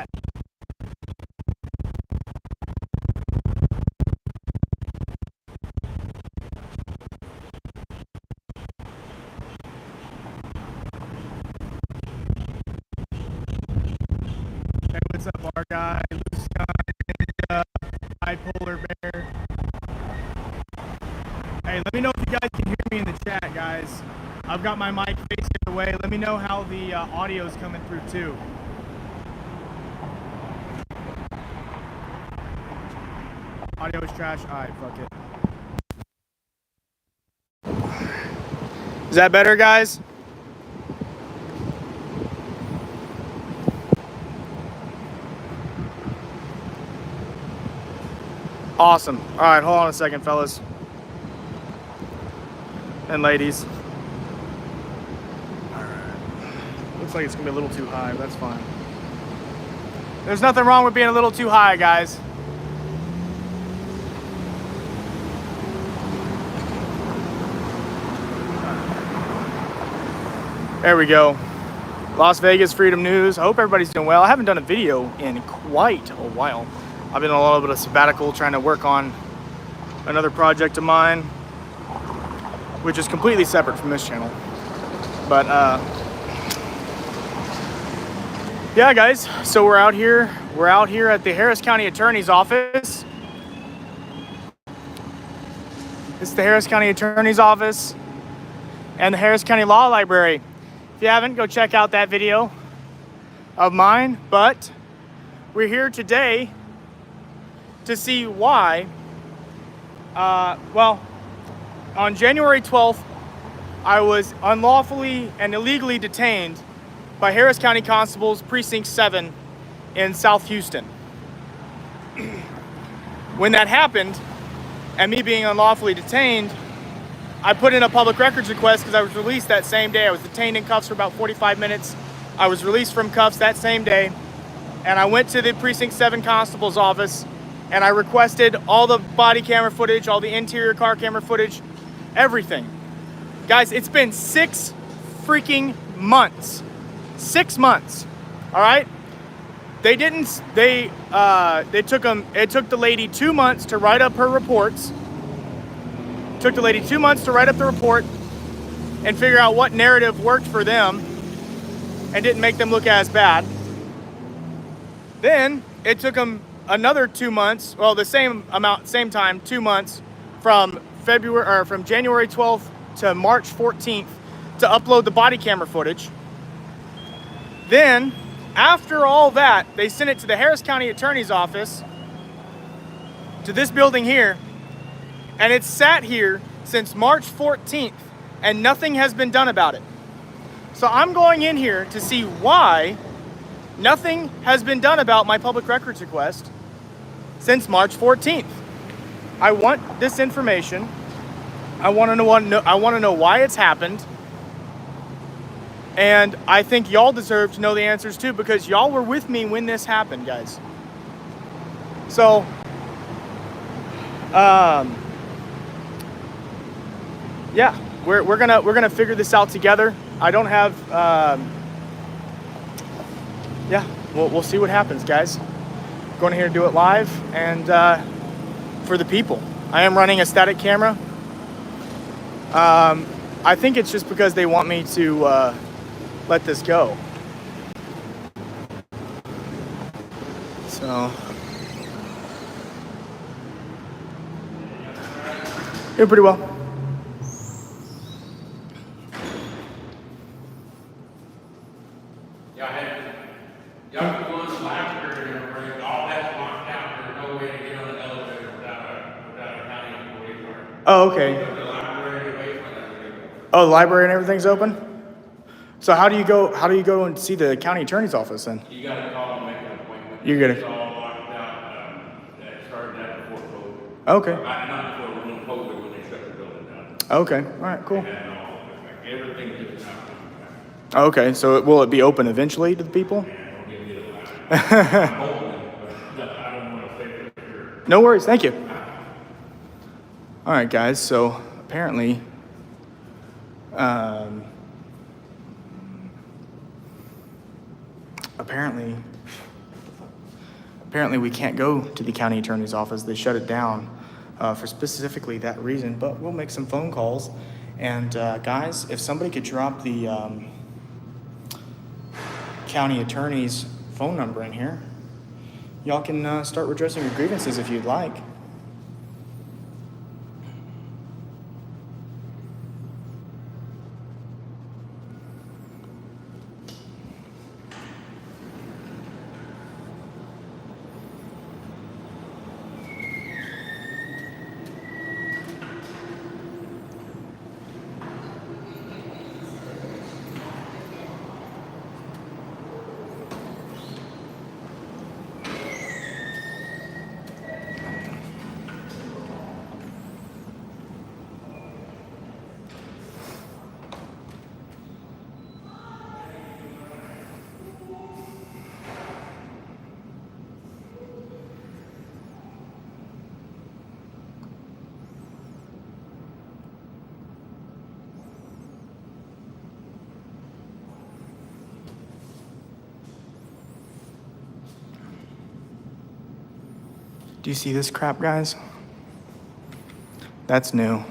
chat. Hey, what's up, our guy? Lucian, Bipolar Bear. Hey, let me know if you guys can hear me in the chat, guys. I've got my mic facing the way. Let me know how the audio is coming through, too. Audio is trash. All right, fuck it. Is that better, guys? Awesome. All right, hold on a second, fellas and ladies. All right. Looks like it's gonna be a little too high, but that's fine. There's nothing wrong with being a little too high, guys. There we go. Las Vegas Freedom News. I hope everybody's doing well. I haven't done a video in quite a while. I've been on a little bit of sabbatical trying to work on another project of mine, which is completely separate from this channel. But yeah, guys, so we're out here at the Harris County Attorney's Office. This is the Harris County Attorney's Office and the Harris County Law Library. If you haven't, go check out that video of mine. But we're here today to see why, well, on January 12th, I was unlawfully and illegally detained by Harris County Constables Precinct 7 in South Houston. When that happened, and me being unlawfully detained, I put in a public records request because I was released that same day. I was detained in cuffs for about 45 minutes. I was released from cuffs that same day, and I went to the Precinct 7 Constable's office, and I requested all the body camera footage, all the interior car camera footage, everything. Guys, it's been 6 freaking months. 6 months, all right? It took the lady 2 months to write up her reports. Took the lady 2 months to write up the report and figure out what narrative worked for them and didn't make them look as bad. Then it took them another 2 months, well, the same time, 2 months from January 12th to March 14th to upload the body camera footage. Then, after all that, they sent it to the Harris County Attorney's Office, to this building here, and it's sat here since March 14th, and nothing has been done about it. So I'm going in here to see why nothing has been done about my public records request since March 14th. I want this information. I want to know why it's happened. And I think y'all deserve to know the answers too, because y'all were with me when this happened, guys. So, yeah, we're gonna figure this out together. I don't have, yeah, we'll see what happens, guys. Going here to do it live and for the people. I am running a static camera. I think it's just because they want me to let this go. So, doing pretty well. Oh, okay. Oh, the library and everything's open? So how do you go and see the county attorney's office then? You gotta call and make an appointment. You're gonna. It's all locked out. That started that before COVID. Okay. Not before, when COVID, when they shut the building down. Okay. All right. Cool. And everything just not coming back. Okay. So will it be open eventually to the people? Don't give me the I'm hoping, but I don't want to say for sure. No worries. Thank you. All right, guys. So apparently, apparently we can't go to the county attorney's office. They shut it down for specifically that reason, but we'll make some phone calls. And guys, if somebody could drop the county attorney's phone number in here, y'all can start redressing your grievances if you'd like. Do you see this crap, guys? That's new.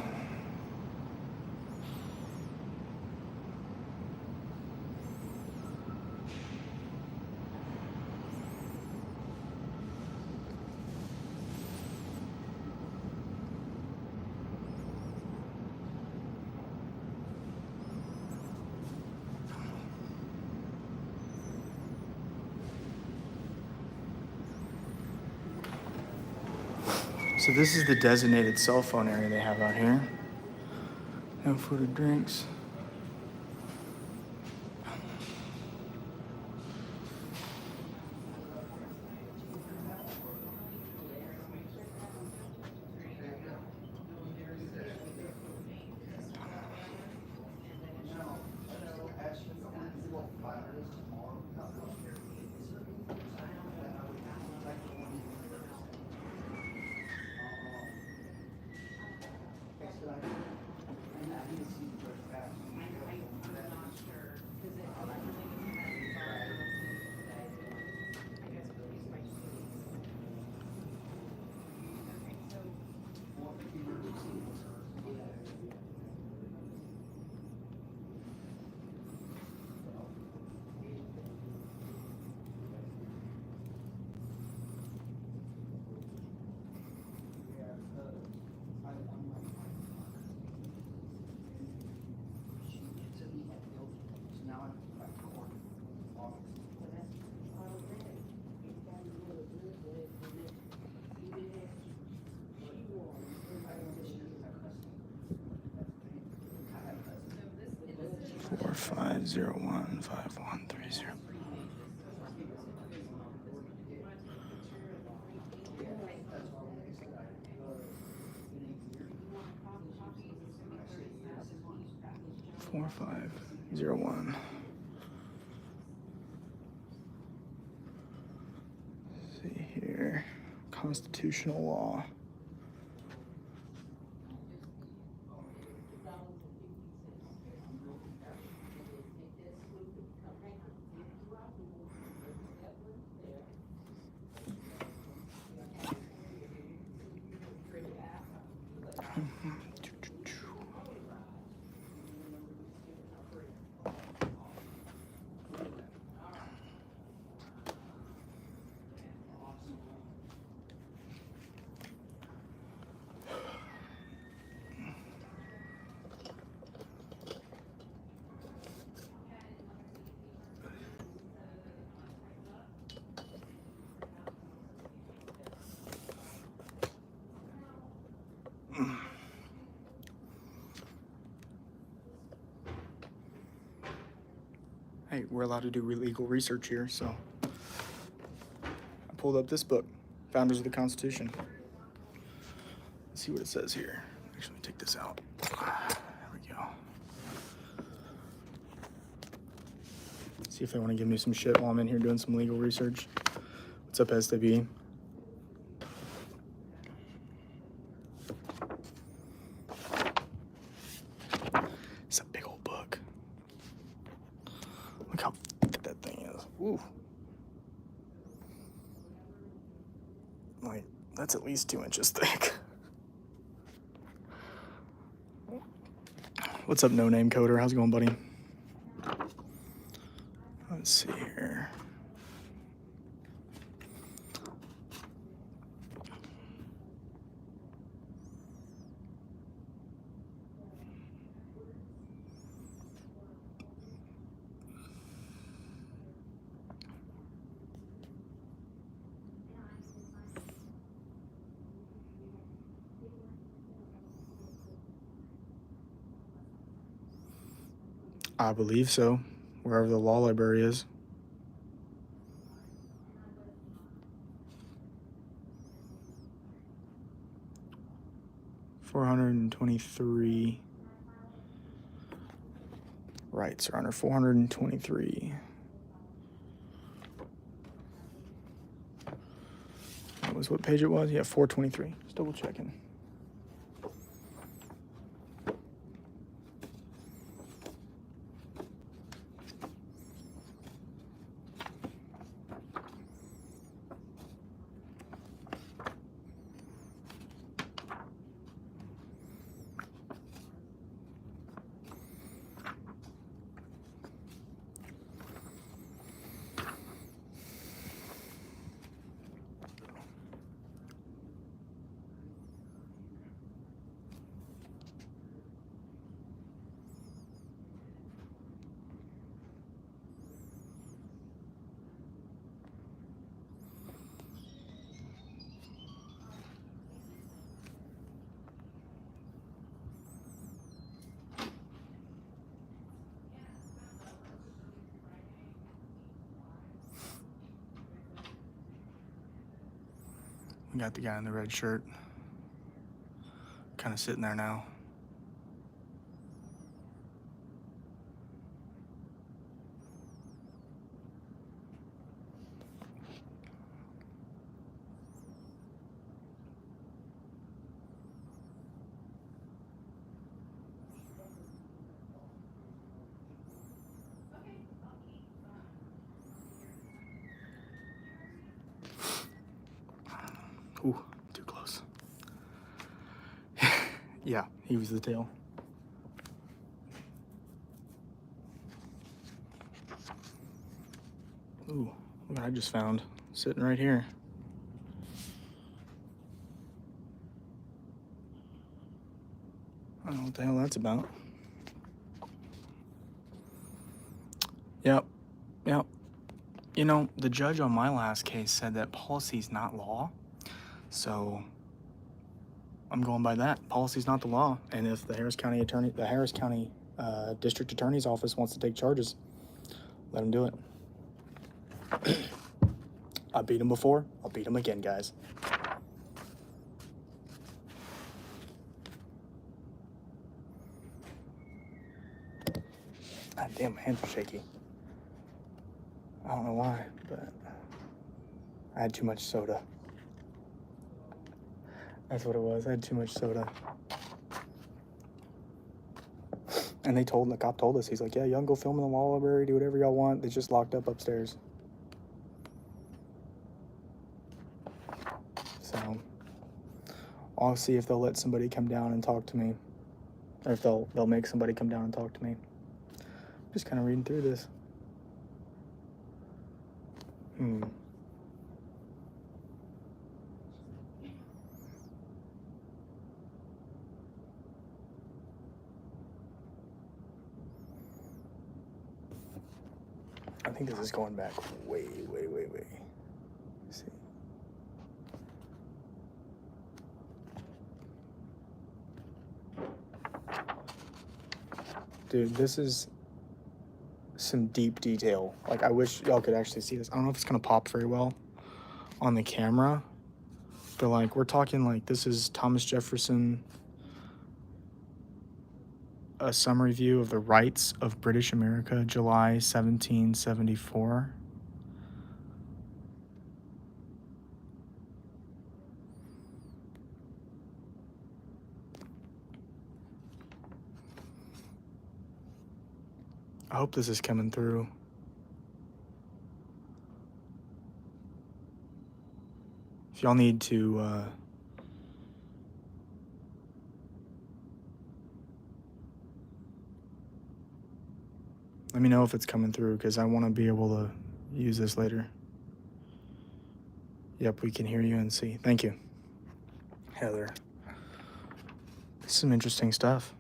So this is the designated cell phone area they have out here. No food or drinks. Four 5015130. Four 501. Let's see here. Constitutional law. Hey, we're allowed to do legal research here, so I pulled up this book, Founders of the Constitution. Let's see what it says here. Actually, take this out. There we go. See if they want to give me some shit while I'm in here doing some legal research. What's up, SWE? It's a big old book. Look how thick that thing is. Ooh. That's at least 2 inches thick. What's up, No Name Coder? How's it going, buddy? Let's see here. I believe so, wherever the law library is. $423 rights are under 423. That was what page it was? Yeah, 423. Just double checking. We got the guy in the red shirt. Kind of sitting there now. Ooh, too close. Yeah, he was the tail. Ooh, look what I just found. Sitting right here. I don't know what the hell that's about. Yep. You know, the judge on my last case said that policy is not law. So I'm going by that. Policy is not the law. And if the Harris County District Attorney's Office wants to take charges, let them do it. I beat him before. I'll beat him again, guys. God damn, my hands are shaky. I don't know why, but I had too much soda. That's what it was. I had too much soda. And the cop told us, he's like, yeah, y'all can go film in the law library, do whatever y'all want. They just locked up upstairs. So I'll see if they'll let somebody come down and talk to me. Or if they'll make somebody come down and talk to me. Just kind of reading through this. I think this is going back way. Let's see. Dude, this is some deep detail. Like, I wish y'all could actually see this. I don't know if it's gonna pop very well on the camera, but like, we're talking like, this is Thomas Jefferson, a summary view of the rights of British America, July 1774. I hope this is coming through. If If y'all need to, let me know if it's coming through, because I want to be able to use this later. Yep, we can hear you and see. Thank you, Heather. Some interesting stuff.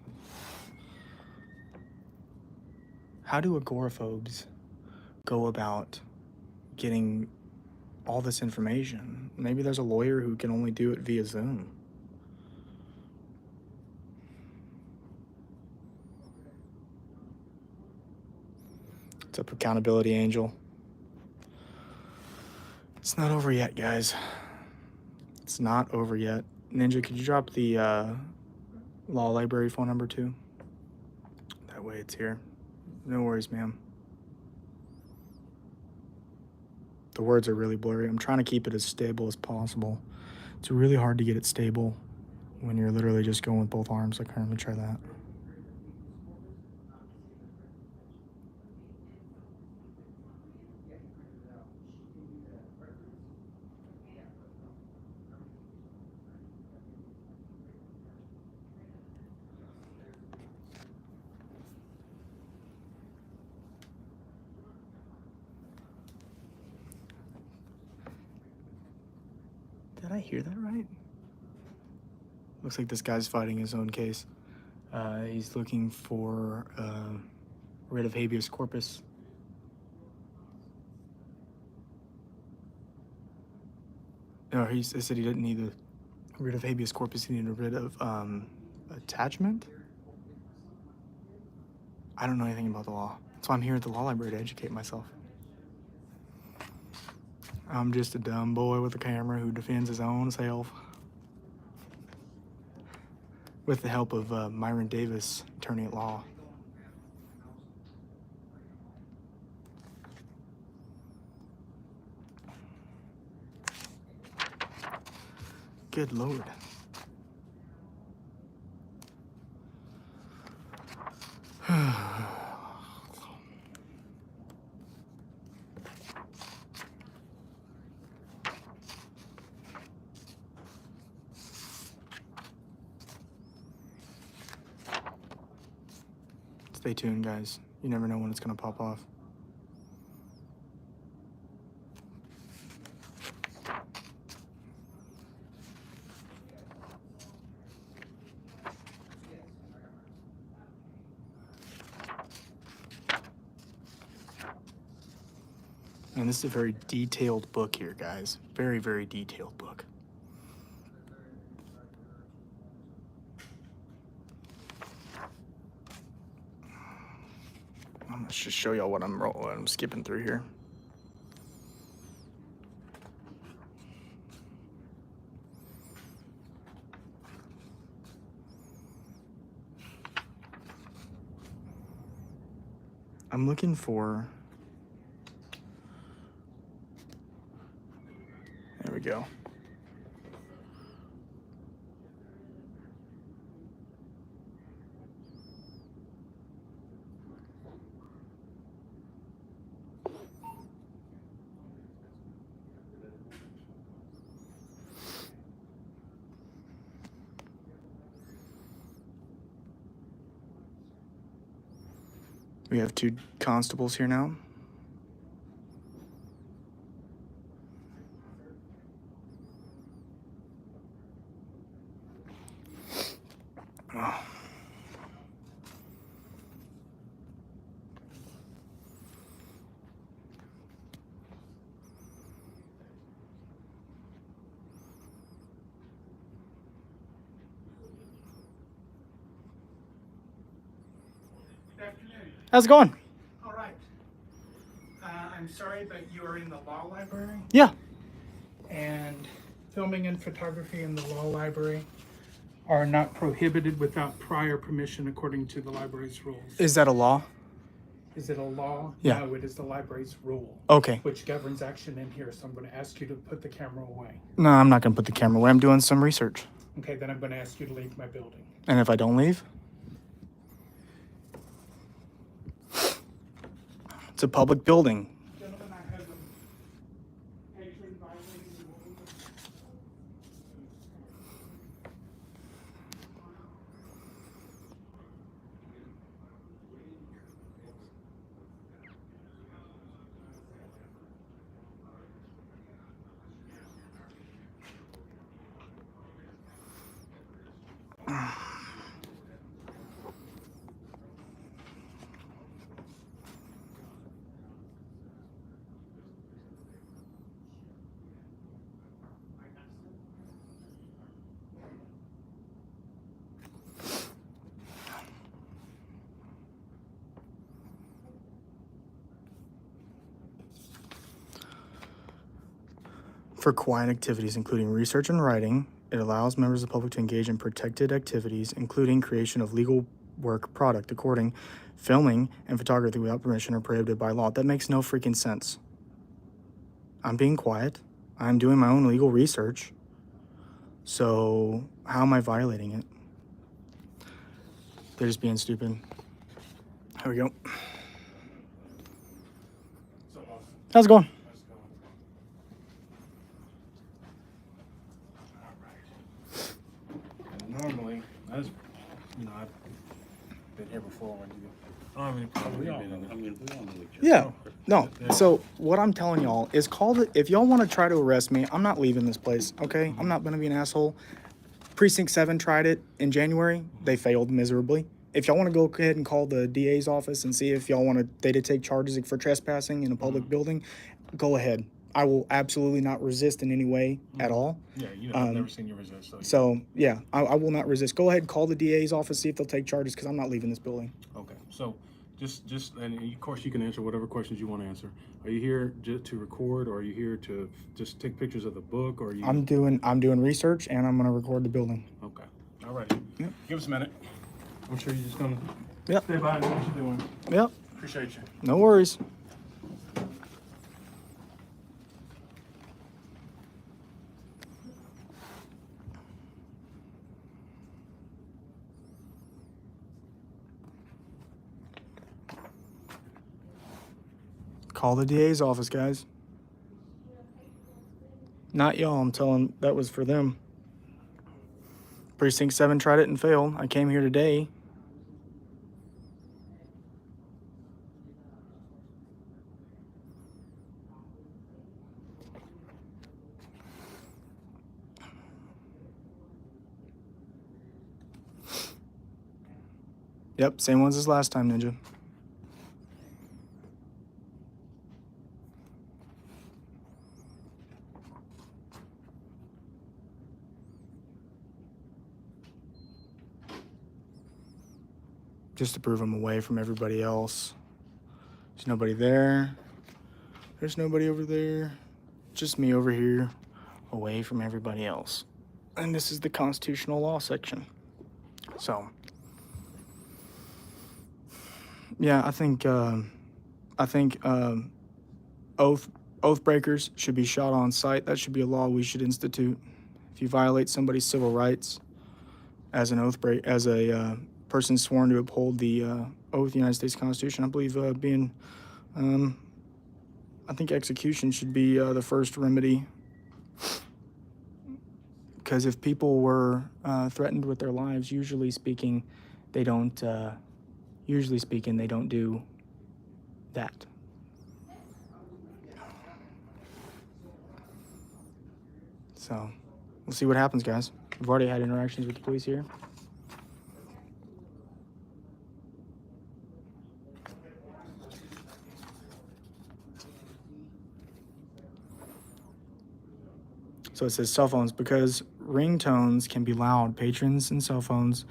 How do agoraphobes go about getting all this information? Maybe there's a lawyer who can only do it via Zoom. What's up, Accountability Angel? It's not over yet, guys. It's not over yet. Ninja, could you drop the law library phone number too? That way it's here. No worries, ma'am. The words are really blurry. I'm trying to keep it as stable as possible. It's really hard to get it stable when you're literally just going with both arms. Like, let me try that. Did I hear that right? Looks like this guy's fighting his own case. He's looking for writ of habeas corpus. No, he said he didn't need a writ of habeas corpus. He needed a writ of attachment. I don't know anything about the law. That's why I'm here at the law library to educate myself. I'm just a dumb boy with a camera who defends his own self. With the help of Myron Davis, attorney at law. Good Lord. Stay tuned, guys. You never know when it's gonna pop off. And this is a very detailed book here, guys. Very, very detailed book. Let's just show y'all what I'm skipping through here. I'm looking for... There we go. We have 2 constables here now. Oh. Good afternoon. How's it going? All right. I'm sorry, but you are in the law library, Yeah. and filming and photography in the law library are not prohibited without prior permission according to the library's rules. Is that a law? Is it a law? Yeah. No, it is the library's rule, Okay. which governs action in here. So I'm going to ask you to put the camera away. No, I'm not going to put the camera away. I'm doing some research. Okay, then I'm going to ask you to leave my building. And if I don't leave? It's a public building. Gentlemen, I have a patron violating the rules. for quiet activities, including research and writing. It allows members of the public to engage in protected activities, including creation of legal work product, recording, filming, and photography without permission or prohibited by law. That makes no freaking sense. I'm being quiet. I'm doing my own legal research. So how am I violating it? They're just being stupid. Here we go. How's it going? Normally, I've been here before when you. I don't have any problem with you being in there. I mean, we all know each other. Yeah. No. So what I'm telling y'all is call it. If y'all want to try to arrest me, I'm not leaving this place. Okay. I'm not gonna be an asshole. Precinct 7 tried it in January. They failed miserably. If y'all want to go ahead and call the DA's office and see if y'all want they to take charges for trespassing in a public building, go ahead. I will absolutely not resist in any way at all. Yeah, I've never seen you resist. So yeah, I will not resist. Go ahead and call the DA's office, see if they'll take charges, because I'm not leaving this building. Okay, so just and of course you can answer whatever questions you want to answer. Are you here just to record, or are you here to just take pictures of the book, or are you? I'm doing research, and I'm gonna record the building. Okay, all right. Yep. Give us a minute. I'm sure you're just gonna Yep. stay by and do what you're doing. Yep. Appreciate you. No worries. Call the DA's office, guys. Not y'all. I'm telling that was for them. Precinct 7 tried it and failed. I came here today. Yep, same ones as last time, Ninja. Just to prove I'm away from everybody else. There's nobody there. There's nobody over there. Just me over here, away from everybody else. And this is the constitutional law section. So, yeah, I think oath breakers should be shot on sight. That should be a law we should institute. If you violate somebody's civil rights as an as a person sworn to uphold the oath of the United States Constitution, I believe I think execution should be the first remedy. Because if people were threatened with their lives, usually speaking, they don't do that. So we'll see what happens, guys. We've already had interactions with the police here. So it says cell phones. Because ringtones can be loud, patrons and cell phones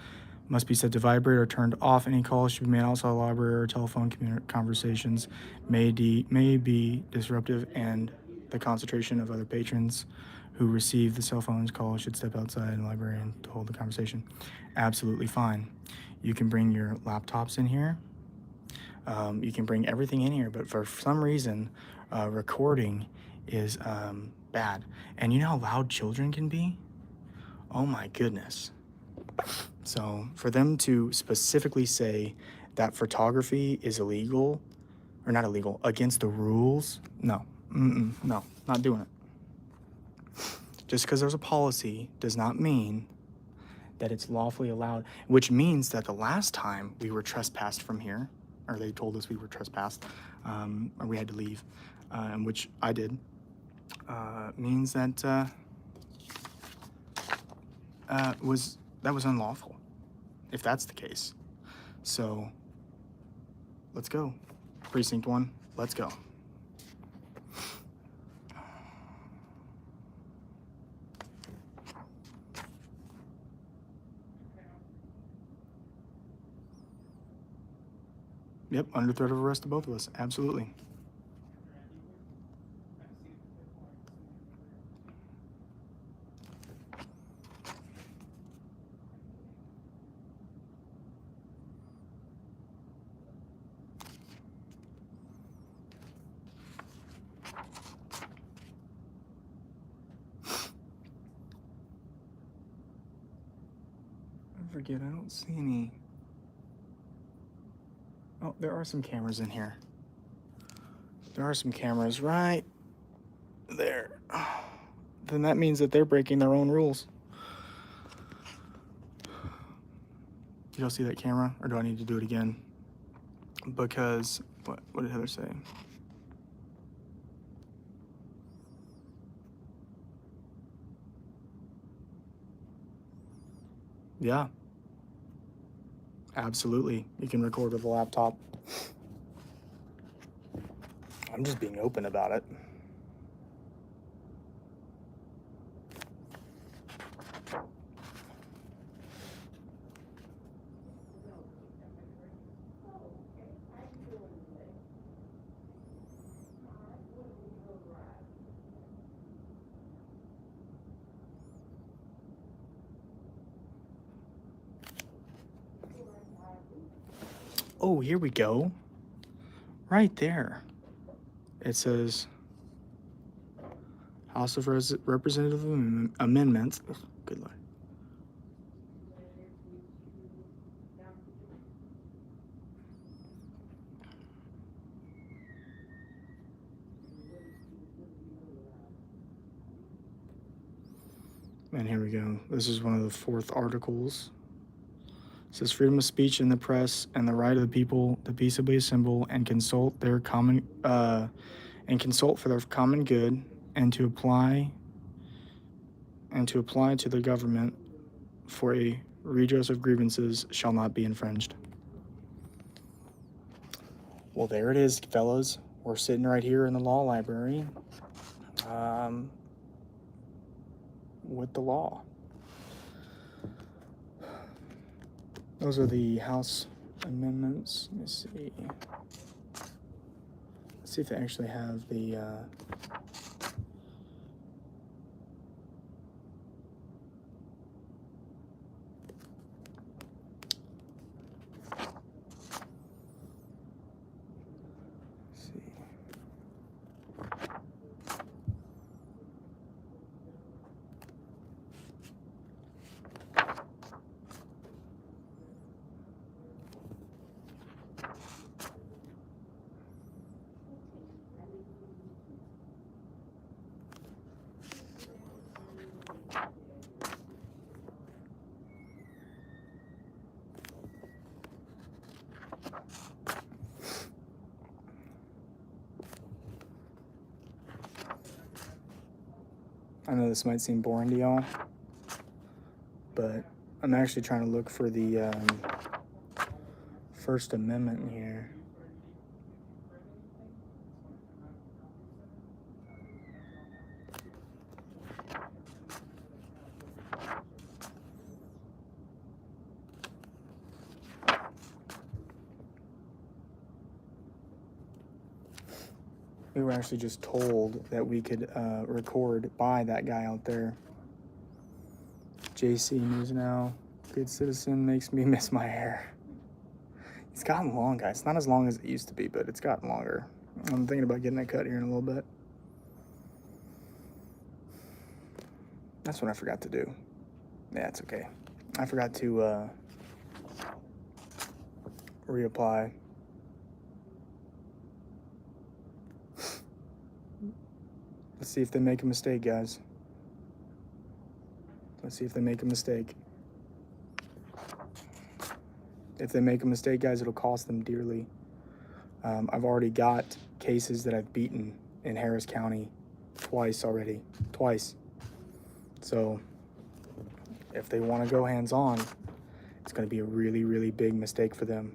must be set to vibrate or turned off. Any calls should be made outside the library, or telephone conversations may be disruptive, and the concentration of other patrons who receive the cell phone's call should step outside the library and hold the conversation. Absolutely fine. You can bring your laptops in here. You can bring everything in here, but for some reason, recording is bad. And you know how loud children can be? Oh my goodness. So for them to specifically say that photography is illegal, or not illegal, against the rules, no, no, not doing it. Just because there's a policy does not mean that it's lawfully allowed, which means that the last time we were trespassed from here, or they told us we were trespassed, or we had to leave, which I did, means that that was unlawful, if that's the case. So let's go. Precinct 1, let's go. Yep, under threat of arrest to both of us, absolutely. forget, I don't see any. Oh, there are some cameras in here. There are some cameras right there. Then that means that they're breaking their own rules. You don't see that camera, or do I need to do it again? Because, what did Heather say? Yeah. Absolutely. You can record with a laptop. I'm just being open about it. Oh, here we go. Right there. It says House of Representative Amendments. Ugh, good Lord. And here we go. This is one of the fourth articles. It says freedom of speech in the press and the right of the people to peaceably assemble and consult for their common good and to apply to the government for a redress of grievances shall not be infringed. Well, there it is, fellas. We're sitting right here in the law library with the law. Those are the House amendments. Let me see. Let's see if they actually have the I know this might seem boring to y'all, but I'm actually trying to look for the First Amendment in here. We were actually just told that we could record by that guy out there. JC News Now, good citizen makes me miss my hair. It's gotten long, guys. It's not as long as it used to be, but it's gotten longer. I'm thinking about getting a cut here in a little bit. That's what I forgot to do. Yeah, it's okay. I forgot to reapply. Let's see if they make a mistake, guys. Let's see if they make a mistake. If they make a mistake, guys, it'll cost them dearly. I've already got cases that I've beaten in Harris County twice already. Twice. So if they want to go hands-on, it's going to be a really, really big mistake for them.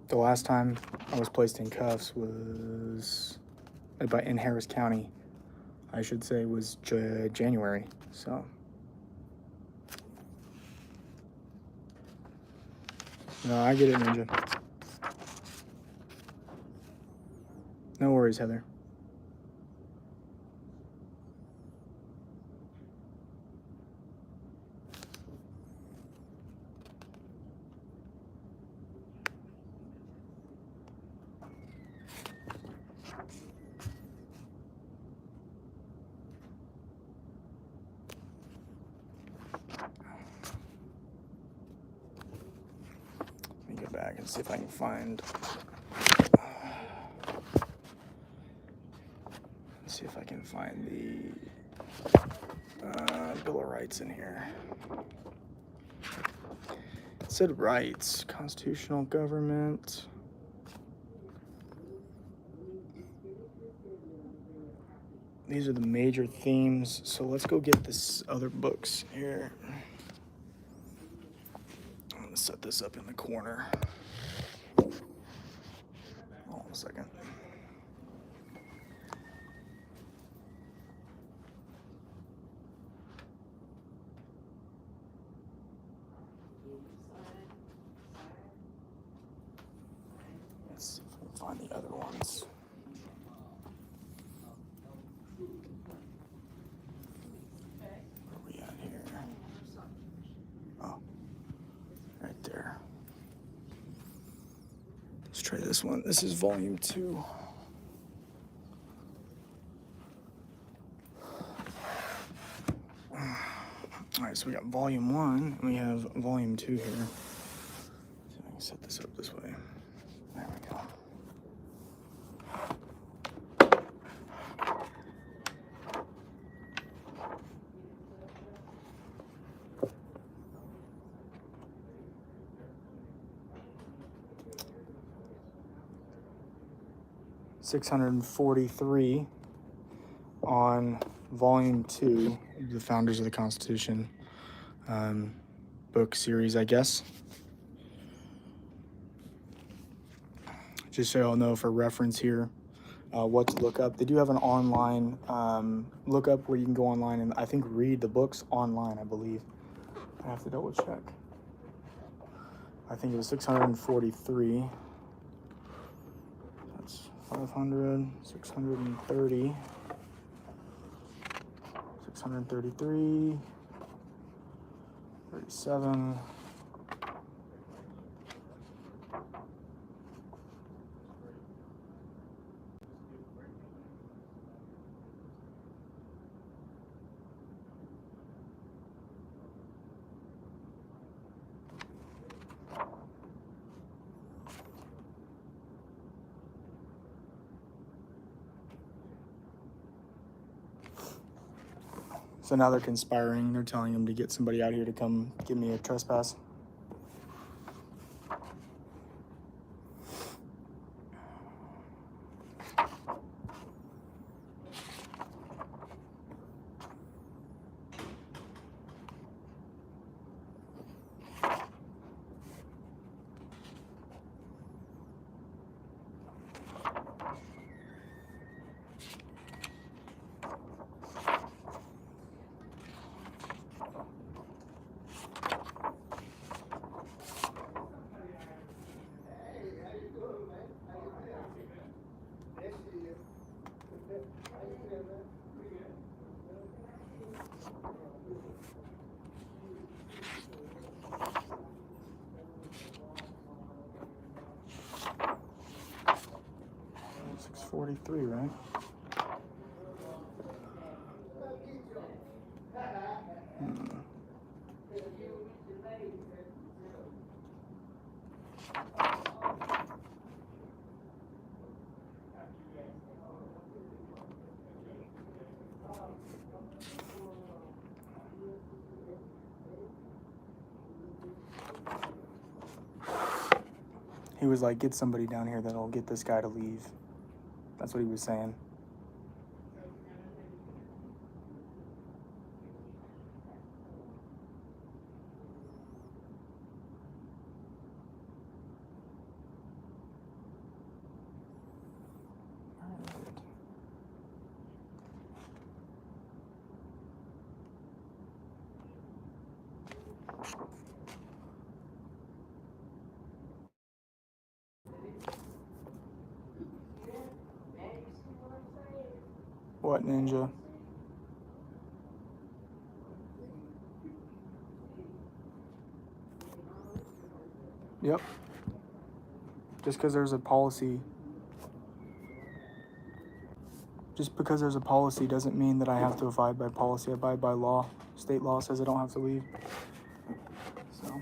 The last time I was placed in cuffs was in Harris County, I should say, was January. So no, I get it, Ninja. No worries, Heather. I can see if I can find. Let's see if I can find the Bill of Rights in here. It said rights, constitutional government. These are the major themes. So let's go get this other books here. I'm gonna set this up in the corner. Hold on a second. Let's see if I can find the other ones. Where are we at here? Oh, right there. Let's try this one. This is volume 2. All right, so we got volume 1 and we have volume 2 here. See if I can set this up this way. There we go. $643 on volume 2, the Founders of the Constitution book series, I guess. Just so y'all know for reference here, what to look up. They do have an online lookup where you can go online and I think read the books online, I believe. I have to double check. I think it was 643. That's 500, 630, 633, 37. So now they're conspiring. They're telling him to get somebody out here to come give me a trespass. $643, right? He was like, get somebody down here that'll get this guy to leave. That's what he was saying. What, Ninja? Yep. Just because there's a policy doesn't mean that I have to abide by policy. I abide by law. State law says I don't have to leave. So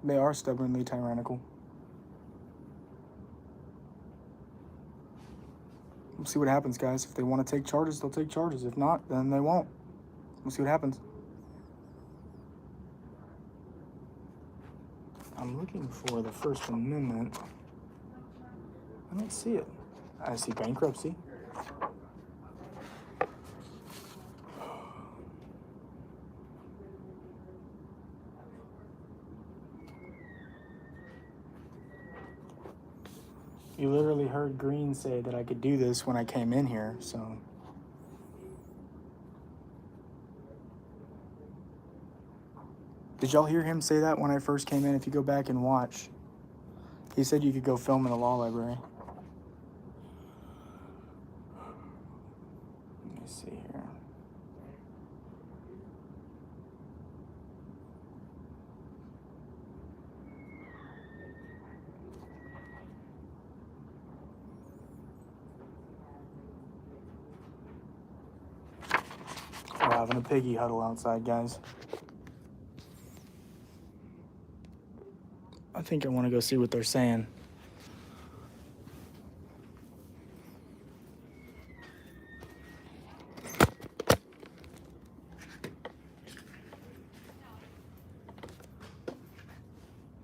They are stubbornly tyrannical. We'll see what happens, guys. If they want to take charges, they'll take charges. If not, then they won't. We'll see what happens. I'm looking for the First Amendment. I don't see it. I see bankruptcy. You literally heard Green say that I could do this when I came in here, so. Did y'all hear him say that when I first came in? If you go back and watch, he said you could go film in the law library. Let me see here. We're having a piggy huddle outside, guys. I think I want to go see what they're saying.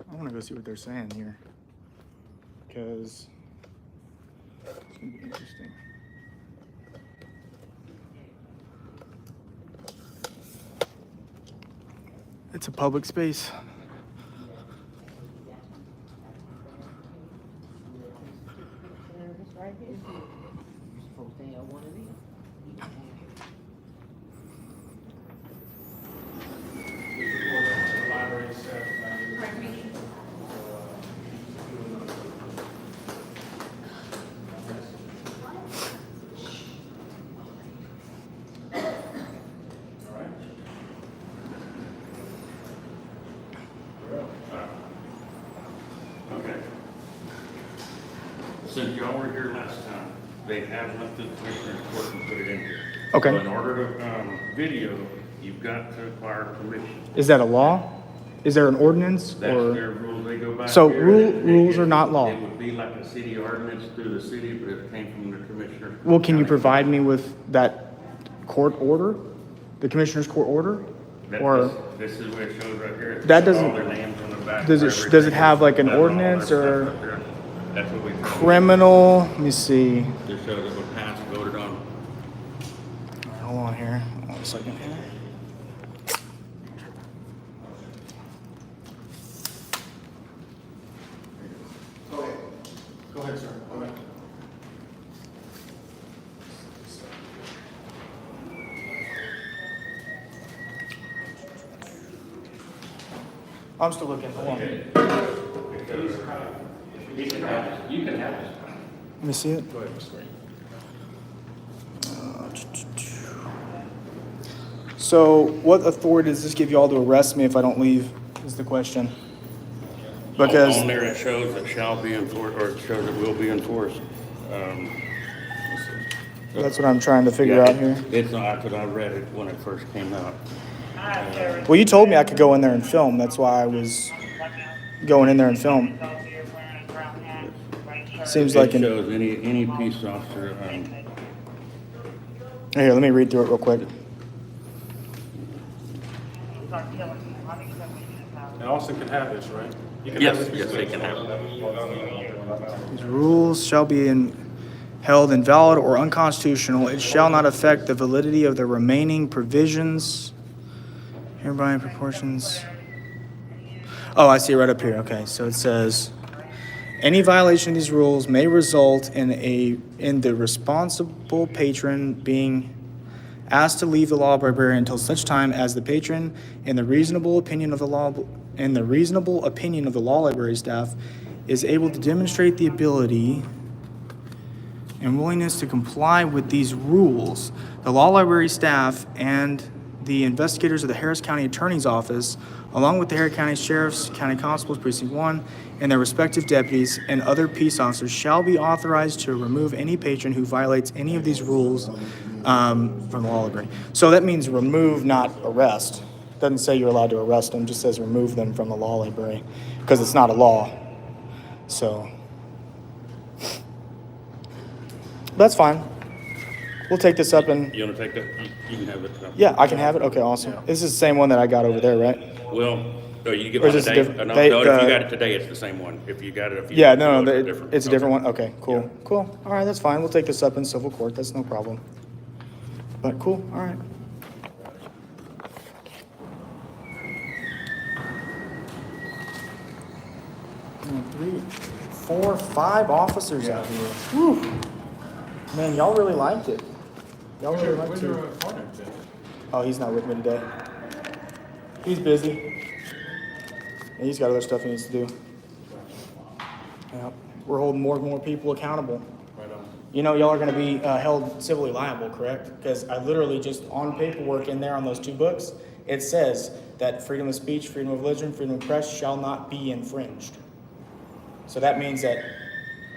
I want to go see what they're saying here, because it's going to be interesting. It's a public space. Since y'all were here last time, they have left the commissioner's court and put it in here. Okay. So in order to video, you've got to acquire permission. Is that a law? Is there an ordinance That's or? their rule. They go by. So here, rules are not law. It would be like a city ordinance through the city, but it came from the commissioner. Well, can you provide me with that court order, the commissioner's court order? Or This is what it shows right here. That All doesn't- their names on the back does of it everything. have like an That's all that ordinance stuff or up there. That's what we. criminal? Let me see. Just shows it was passed, voted on. Hold on here. One second here. Go ahead, sir. Go ahead. I'm still looking. Hold on. You can have it. You can have it. Let me see it. Go ahead, Mr. Green. So, what authority does this give y'all to arrest me if I don't leave? Is the question. Because On there it shows it shall be enforced, or it shows it will be enforced. that's what I'm trying to figure Yeah, out it- here. It's not, because I read it when it first came out. Well, you told me I could go in there and film. That's why I was going in there and film. Seems like It an. shows any peace officer, Here, let me read through it real quick. And Austin can have this, right? You can yes, have this. yes, they can have it. These rules shall be held invalid or unconstitutional. It shall not affect the validity of the remaining provisions hereby in proportions. Oh, I see it right up here. Okay, so it says any violation of these rules may result in the responsible patron being asked to leave the law library until such time as the patron, in the reasonable opinion of the law library staff, is able to demonstrate the ability and willingness to comply with these rules. The law library staff and the investigators of the Harris County Attorney's Office, along with the Harris County Sheriff's, County Constables, Precinct 1, and their respective deputies and other peace officers shall be authorized to remove any patron who violates any of these rules from the law library. So that means remove, not arrest. Doesn't say you're allowed to arrest them, just says remove them from the law library because it's not a law. So that's fine. We'll take this up and You wanna take that? You can have it. yeah, I can have it. Okay, awesome. This is the same one that I got over there, right? Well, you get Or one is this today? different? No, They- no, if you got it today, it's the same one. If you got it a few. Yeah, months no, ago, no, different. it's a different Okay. one. Okay, cool, Yeah. cool. All right, that's fine. We'll take this up in civil court. That's no problem. But cool. All right. Three, four, five officers out here. Whew. Man, y'all really liked it. Y'all really liked Where's it. your partner, Jeff? Oh, he's not with me today. He's busy. And he's got other stuff he needs to do. Yeah. We're holding more and more people accountable. Right on. You know, y'all are going to be held civilly liable, correct? Because I literally just on paperwork in there on those two books, it says that freedom of speech, freedom of religion, freedom of press shall not be infringed. So that means that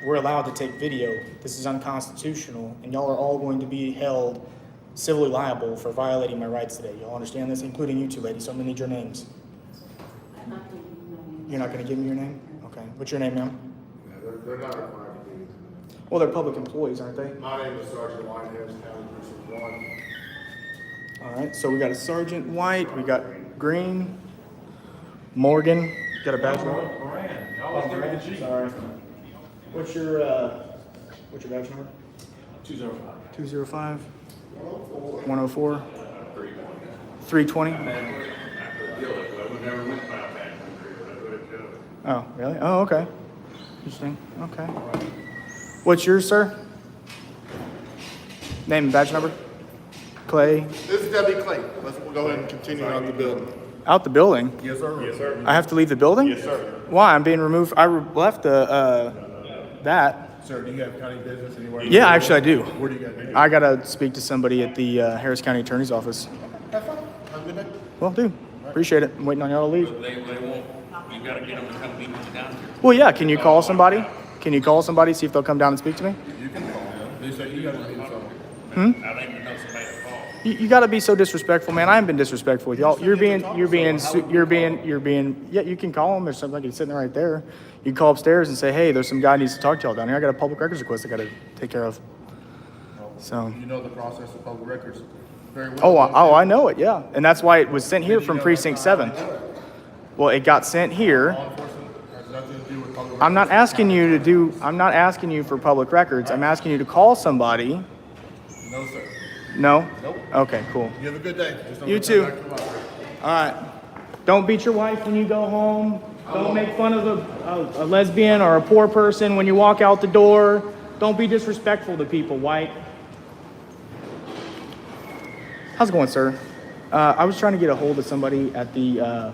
we're allowed to take video. This is unconstitutional, and y'all are all going to be held civilly liable for violating my rights today. Y'all understand this, including you two ladies. So I'm gonna need your names. You're not gonna give me your name? Okay. What's your name, ma'am? They're not required to be. Well, they're public employees, aren't they? My name is Sergeant White, Harris County Precinct 1. All right. So we got a Sergeant White. We got Green. Morgan. Got a badge number? Moran, y'all was there with the G. Sorry. What's your badge number? 205. 205 104 320. Oh, really? Oh, okay. Interesting. Okay. What's yours, sir? Name and badge number? Clay. This is Debbie Clay. We'll go ahead and continue on the building. Out the building. Yes, sir. Yes, sir. I have to leave the building? Yes, sir. Why? I'm being removed. I left that. Sir, do you have county business anywhere? Yeah, actually I do. Where do you got to do? I gotta speak to somebody at the Harris County Attorney's Office. Have fun. Have a good day. Well, dude, appreciate it. I'm waiting on y'all to leave. They won't, you gotta get them to come meet you down here. Well, yeah. Can you call somebody? Can you call somebody, see if they'll come down and speak to me? You can call them. They say you got to do something. I don't even know somebody to call. You got to be so disrespectful, man. I haven't been disrespectful with y'all. You're being. Yeah, you can call them. There's somebody sitting right there. You can call upstairs and say, hey, there's some guy who needs to talk to y'all down here. I got a public records request I got to take care of. So. You know the process of public records very well. Oh, I know it. Yeah, and that's why it was sent here from Precinct 7. Well, it got sent here. Law enforcement has nothing to do with public I'm not records. asking you to do. I'm not asking you for public records. I'm asking you to call somebody. No, sir. No. Nope. Okay. Cool. You have a good day. Just don't You come too. back to the library. All right. Don't beat your wife when you go home. Don't make fun of a lesbian or a poor person when you walk out the door. Don't be disrespectful to people, White. How's it going, sir? I was trying to get a hold of somebody at the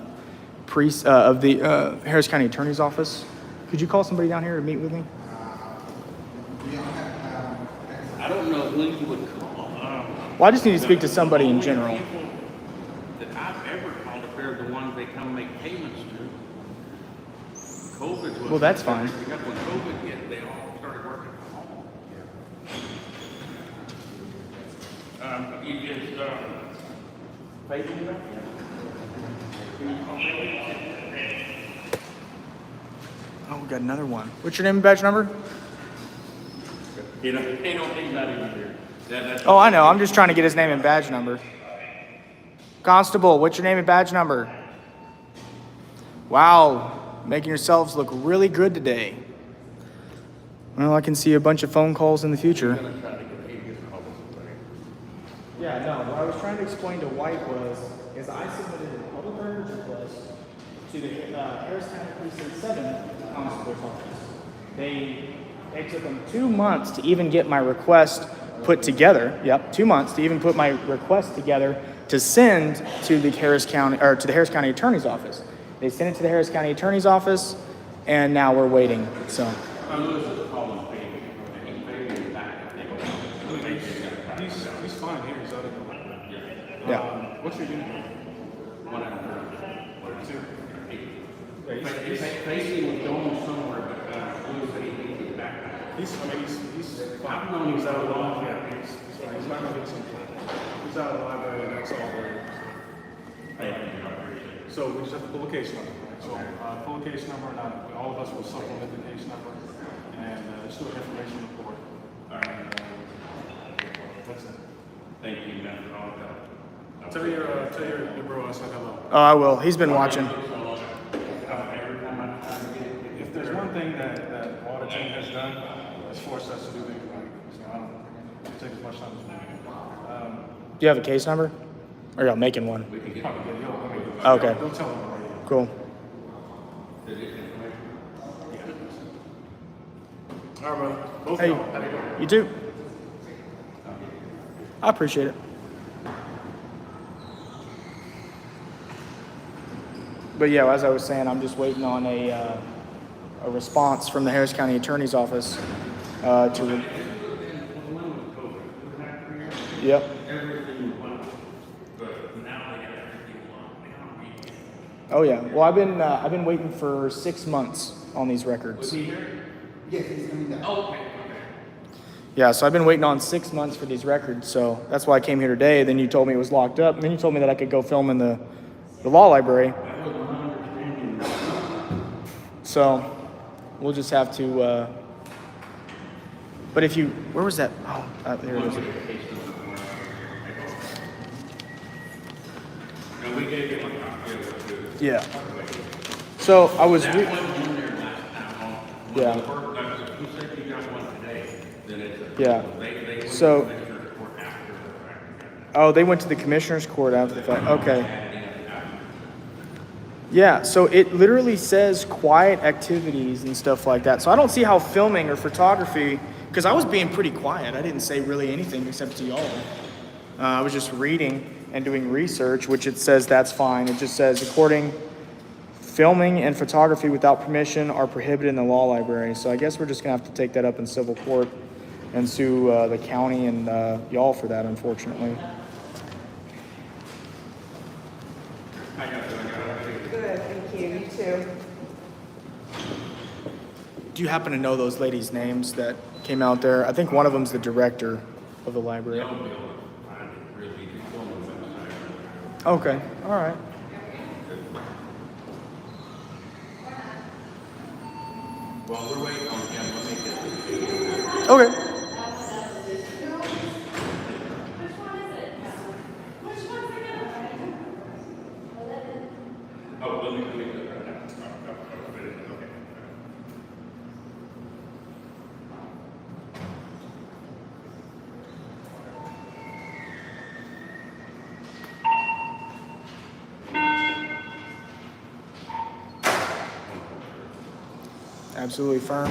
Harris County Attorney's Office. Could you call somebody down here to meet with me? I don't know who you would call. Well, I just need to speak to somebody in general. People that I've ever called, if they're the ones they come make payments to. COVID was. Well, that's fine. Because when COVID hit, they all started working from home. You just, facing that? Can you call me? Oh, we got another one. What's your name and badge number? You know, they don't think that even here. That's. Oh, I know. I'm just trying to get his name and badge number. Constable, what's your name and badge number? Wow, making yourselves look really good today. Well, I can see a bunch of phone calls in the future. Yeah, no, what I was trying to explain to White is I submitted a public records request to the Harris County Precinct 7 Constable's Office. It took them 2 months to even get my request put together. Yep, 2 months to even put my request together to send to the Harris County Attorney's Office. They sent it to the Harris County Attorney's Office, and now we're waiting. So. He's fine here. He's out of the library. Yeah. What's your uniform? Facey was going somewhere, but Lewis said he needed to get back. He's fine. He's out of the library. Yeah, he's fine. He's not gonna get something. He's out of the library, and that's all there is. So we just have to pull a case number, right? So pull a case number, and all of us will supplement the case number, and just do an information report. And that's it. Thank you, man, for all that. Tell your bro I said hello. Oh, I will. He's been watching. If there's one thing that water team has done, it's forced us to do things right. So I don't take as much time as we can. Do you have a case number? Or y'all making one? Okay. Don't tell them already. Cool. All right, brother. Both Hey, of y'all. Have a good one. you too. I appreciate it. But yeah, as I was saying, I'm just waiting on a response from the Harris County Attorney's Office Yep. Everything went, but now they got everything wrong. Oh yeah. Well, I've been waiting for 6 months on these records. Yes, he's coming down. Yeah, so I've been waiting on 6 months for these records, so that's why I came here today. Then you told me it was locked up, and then you told me that I could go film in the law library. So we'll just have to. But if you, where was that? Oh, there it is. And we gave him a copy of it too. Yeah. So I was. That wasn't in there last time. Yeah. If you said you got one today, then it's a. Yeah. They So- went to the commissioner's court after the fact. Oh, they went to the commissioner's court after the fact. Okay. Yeah, so it literally says quiet activities and stuff like that. So I don't see how filming or photography, because I was being pretty quiet. I didn't say really anything except to y'all. I was just reading and doing research, which it says that's fine. It just says filming and photography without permission are prohibited in the law library. So I guess we're just gonna have to take that up in civil court and sue the county and y'all for that, unfortunately. Good, thank you. You too. Do you happen to know those ladies' names that came out there? I think one of them's the director of the library. They'll be able to find it really, just go on the website. Okay, all right. While we're waiting on him, let me get Okay. oh, let me do it right now. Okay. Absolutely firm.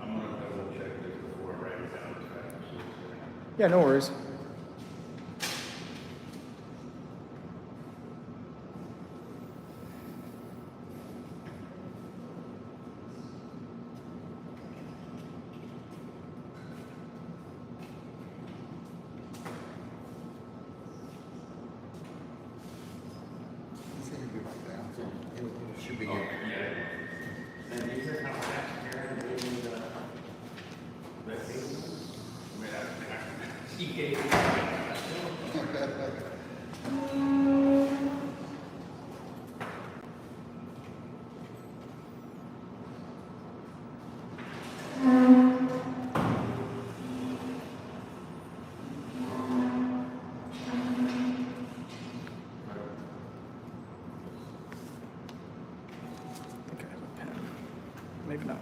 I'm gonna double check this before I write it down. Yeah, no worries. He's gonna be right down, so it should be here. And you hear how fast Karen reading the thing? He gave me. I think I have a pen. Maybe not.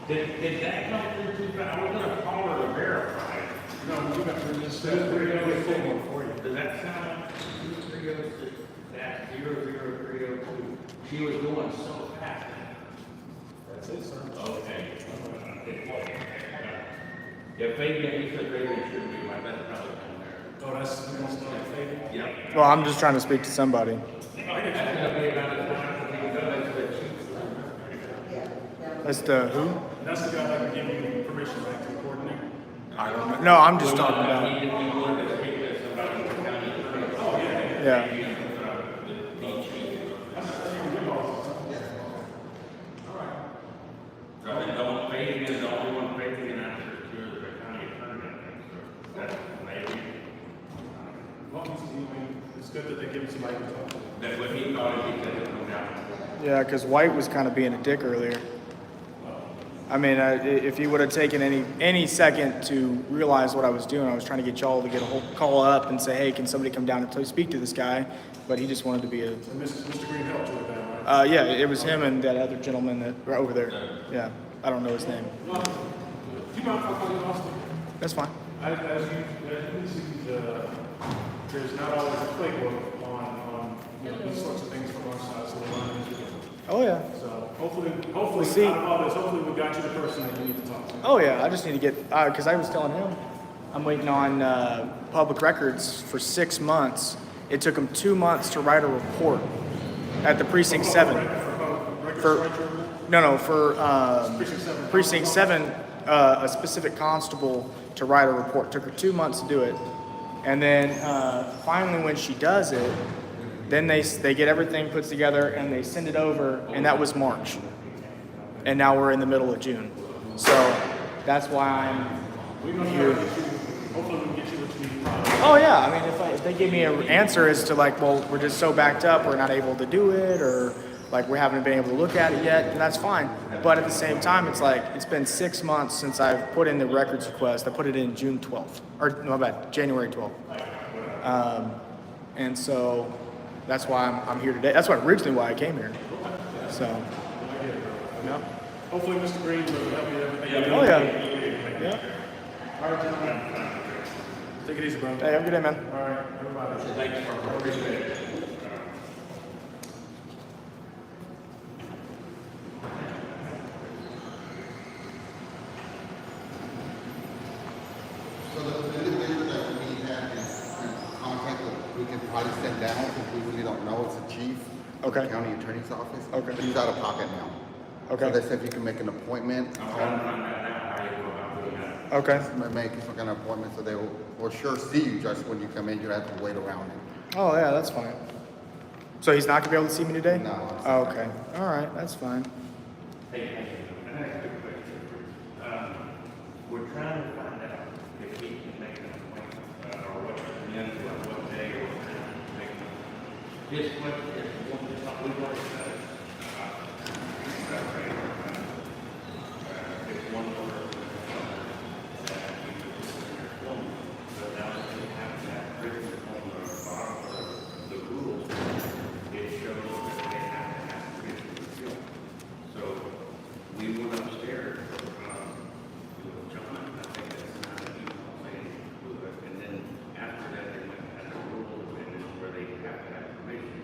Did that come through 2000? I was gonna call her to verify. No, we got through this. For you. Does that sound 2306 00302? She was going so fast. That's it, sir. Okay. Yeah, Fabian, he said Fabian should be my best brother down there. Oh, that's, we don't still have Fabian? Yeah. Well, I'm just trying to speak to somebody. That's gonna be about as much as he does with you. That's the who? That's the guy that can give you permission back to coordinate? I don't know. No, I'm just talking about. He wanted to speak to somebody in the county attorney. Yeah. So I don't Fabian is the only one Fabian answers to is the county attorney, I think, so that's maybe. Well, it's good that they give you somebody to talk to. That what he thought, he said it come down. Yeah, because White was kind of being a dick earlier. I mean, if he would have taken any second to realize what I was doing, I was trying to get y'all to get a whole call up and say, hey, can somebody come down and please speak to this guy? But he just wanted to be a. And Mr. Green helped you with that, right? Yeah, it was him and that other gentleman that were over there. Yeah, I don't know his name. Do you mind if I call you Austin? That's fine. As you see, there's not always a playbook on these sorts of things from our side, so we're learning as we go. Oh yeah. So hopefully, see. out of all this, hopefully we got you the person that you need to talk to. Oh yeah. I just need to get because I was telling him I'm waiting on public records for 6 months. It took him 2 months to write a report at the precinct 7. For precinct 7, a specific constable to write a report. Took her 2 months to do it, and then finally when she does it, then they get everything put together and they send it over, and that was March, and now we're in the middle of June, so that's why I'm here. Hopefully we can get you what you need. Oh yeah, I mean if they give me an answer as to like, well, we're just so backed up, we're not able to do it, or like we haven't been able to look at it yet, then that's fine. But at the same time, it's like it's been 6 months since I've put in the records request. I put it in June 12th, or no, bad, January 12th, and so that's why I'm here today. That's originally why I came here. So, yeah. Hopefully Mr. Green will help you with everything. Oh yeah. Yeah. All right, gentlemen. Take it easy, bro. Hey, have a good day, man. All right, everybody. Thanks for appreciate it. So the individual that we have in contact with, we can probably send down, if we really don't know, it's the chief of the Okay. county attorney's office. Okay. He's out of pocket now. Okay. So they said if you can make an appointment, I'm trying to find out now how you go about doing that. Okay. make some kind of appointment, so they will sure see you just when you come in, you don't have to wait around. Oh yeah, that's fine. So he's not gonna be able to see me today? No. Oh, okay. All right, that's fine. Hey, thank you. I have a quick question for you. We're trying to find out if he can make an appointment, or what, what day or what time to make an appointment. His question is, we've already said it. It's one order. But now that we have that written on the bottom of the rules, it shows that they have to have permission to film. So we went upstairs, with John, I think that's not an email saying, and then after that, they went and had a rule, and then where they have to have permission.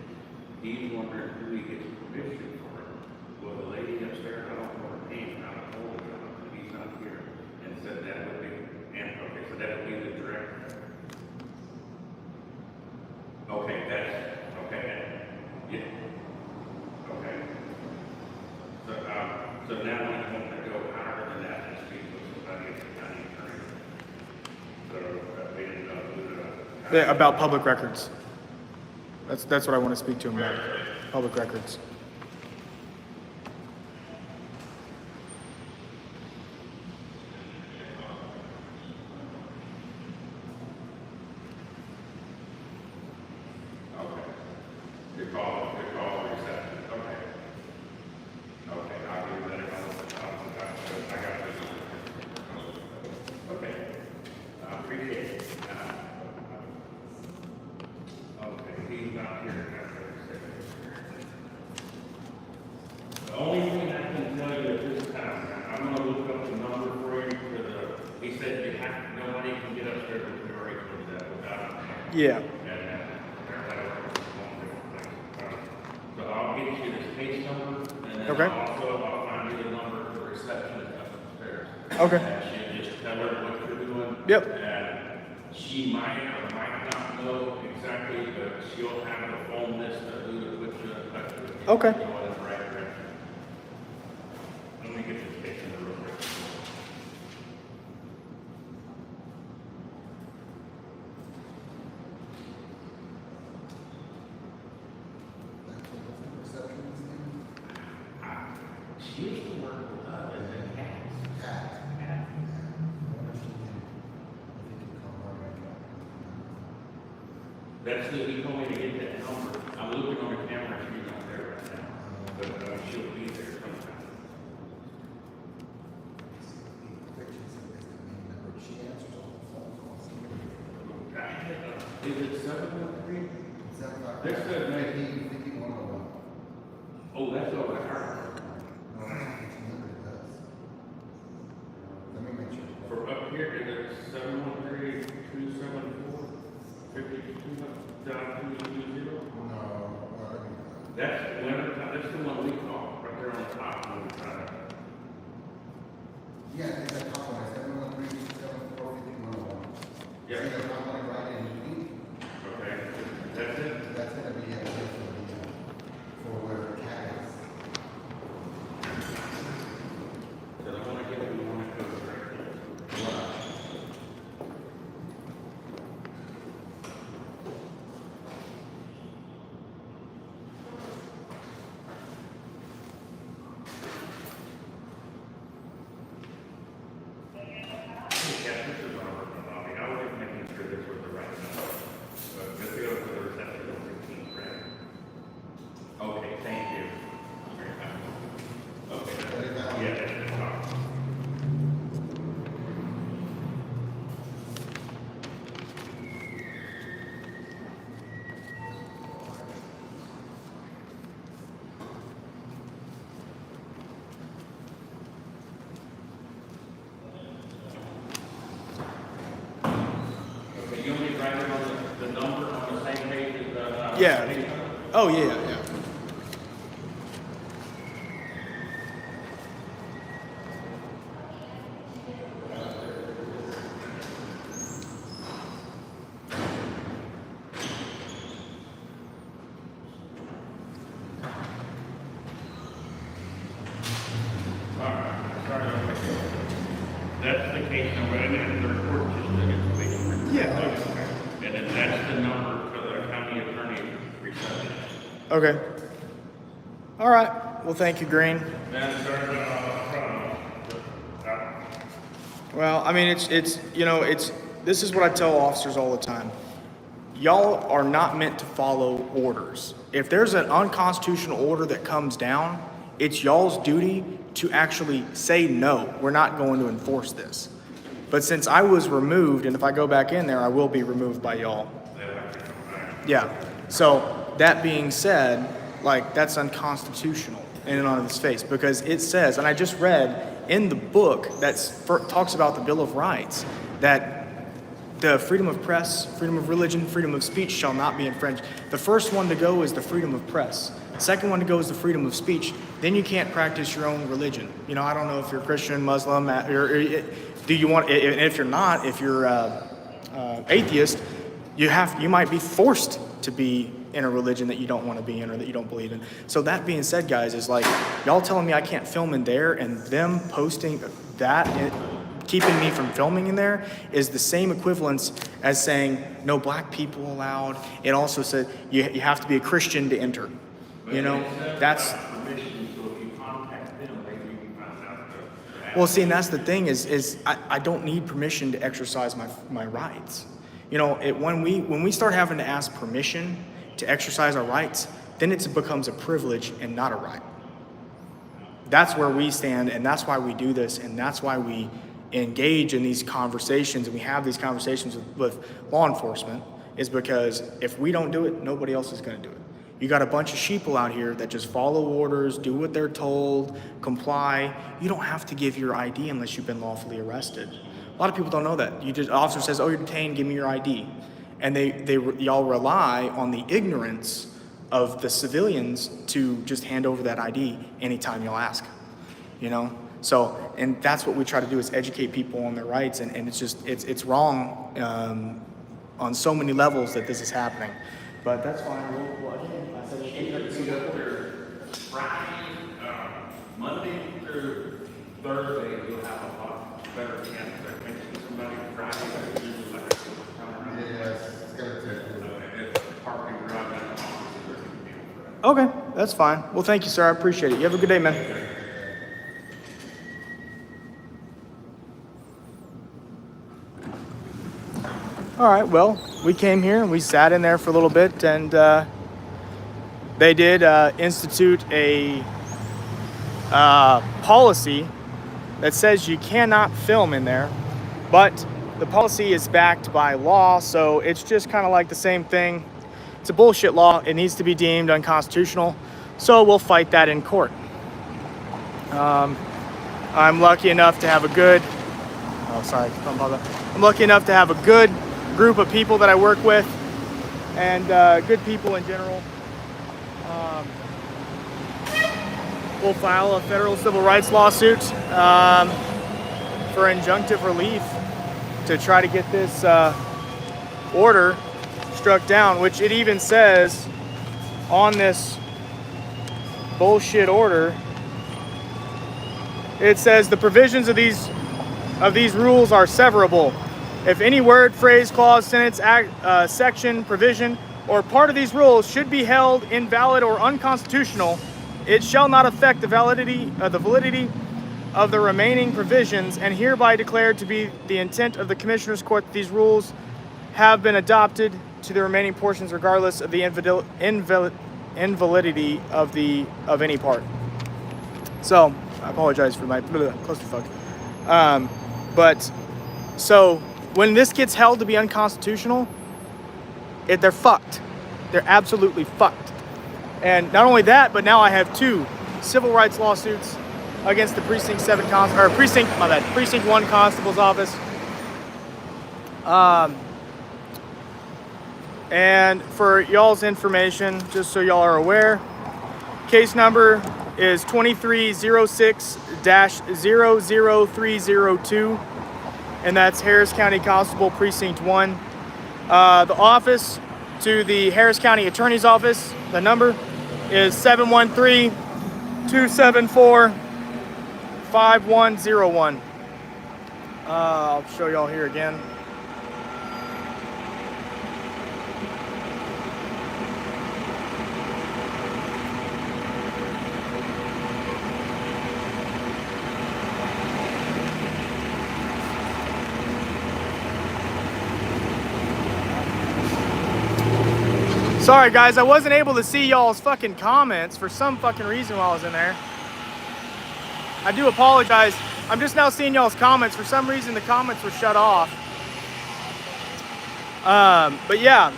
He's wondering who he gets permission for. Well, the lady upstairs, I don't know her name, I don't know John, he's not here, and said that would be, and, okay, so that would be the director. Okay, that's, okay, yeah, okay. So now we want to go higher than that and speak with somebody at the county attorney. So, Yeah, about public records. That's what I want to speak to him about. Public records. Your call reception, okay. Okay, I'll give you that. I got this. Okay, I appreciate it. Okay, he's not here. upstairs, which we already told you that without. Yeah. And so I'll get you this case number, and then Okay. I'll find you the number for the receptionist upstairs. Okay. And she just tell her what you're doing. Yep. And she might or might not know exactly, but she'll have the phone list of who to put you in touch with. Okay. Go in the right direction. Let me get this case number real quick. She used to work with us as a cat. That's the, he told me to get that number. I'm looking on the camera, she's not there right now. But she'll be there sometime. Is it 713? That's the, oh, that's over her. For up here, is it 713-274-5220? That's the one we call, right there on the top. When we try to- Yeah, it's a top one, 713-274-5101. Yeah. See the top one right in pink? Okay, that's it? That's gonna be a place for where the cat is. Because I want to give you one that goes right there. Yeah, this is what I'm working on, Bobby. I was making sure this was the right number. But let's go for the reception on 15, correct? Okay, thank you. Okay. Yeah, that's the top. Okay, you want me to write it on the number on the same page as the? Yeah. Oh, yeah, yeah. That's the case number, and then the report just the information. Yeah. And then that's the number for the county attorney reception. Okay. All right. Well, thank you, Green. Then start from. Well, I mean, this is what I tell officers all the time. Y'all are not meant to follow orders. If there's an unconstitutional order that comes down, it's y'all's duty to actually say, no, we're not going to enforce this. But since I was removed, and if I go back in there, I will be removed by y'all. Yeah. So that being said, like, that's unconstitutional in and on its face, because it says, and I just read in the book that talks about the Bill of Rights, that the freedom of press, freedom of religion, freedom of speech shall not be infringed. The first one to go is the freedom of press. The second one to go is the freedom of speech. Then you can't practice your own religion. You know, I don't know if you're Christian, Muslim, do you want, and if you're not, if you're atheist, you might be forced to be in a religion that you don't want to be in or that you don't believe in. So that being said, guys, is like, y'all telling me I can't film in there, and them posting that, keeping me from filming in there, is the same equivalence as saying no black people allowed. It also said you have to be a Christian to enter. You know, that's. Permission, so if you contact them, maybe you can find out. Well, see, and that's the thing is I don't need permission to exercise my rights. You know, when we start having to ask permission to exercise our rights, then it becomes a privilege and not a right. That's where we stand, and that's why we do this, and that's why we engage in these conversations, and we have these conversations with law enforcement, is because if we don't do it, nobody else is going to do it. You got a bunch of sheeple out here that just follow orders, do what they're told, comply. You don't have to give your ID unless you've been lawfully arrested. A lot of people don't know that. Officer says, "Oh, you're detained. Give me your ID," and y'all rely on the ignorance of the civilians to just hand over that ID anytime you'll ask. You know, so and that's what we try to do is educate people on their rights, and it's wrong on so many levels that this is happening. But that's fine. Again, I said we'll take it up to see Friday, Monday through Thursday, you'll have a lot better chance of catching somebody. Friday, that's usually like Yes, it's gonna take. it's parking garage and offices are gonna be over. Okay, that's fine. Well, thank you, sir. I appreciate it. You have a good day, man. All right, well, we came here and we sat in there for a little bit, and they did institute a policy that says you cannot film in there, but the policy is backed by law, so it's just kind of like the same thing. It's a bullshit law. It needs to be deemed unconstitutional, so we'll fight that in court. I'm lucky enough to have a good, I'm lucky enough to have a good group of people that I work with, and good people in general. We'll file a federal civil rights lawsuit for injunctive relief to try to get this order struck down, which it even says on this bullshit order, it says the provisions of these rules are severable. If any word, phrase, clause, sentence, act, section, provision, or part of these rules should be held invalid or unconstitutional, it shall not affect the validity of the remaining provisions, and hereby declared to be the intent of the Commissioners Court that these rules have been adopted to the remaining portions regardless of the invalidity of any part. So I apologize for my clusterfuck. But so when this gets held to be unconstitutional, they're fucked. They're absolutely fucked. And not only that, but now I have 2 civil rights lawsuits against the Precinct 1 Constable's office. And for y'all's information, just so y'all are aware, case number is 2306-00302, and that's Harris County Constable Precinct 1. The office to the Harris County Attorney's Office, the number is 713-274-5101. I'll show y'all here again. Sorry guys, I wasn't able to see y'all's fucking comments for some fucking reason while I was in there. I do apologize. I'm just now seeing y'all's comments. For some reason the comments were shut off. But yeah,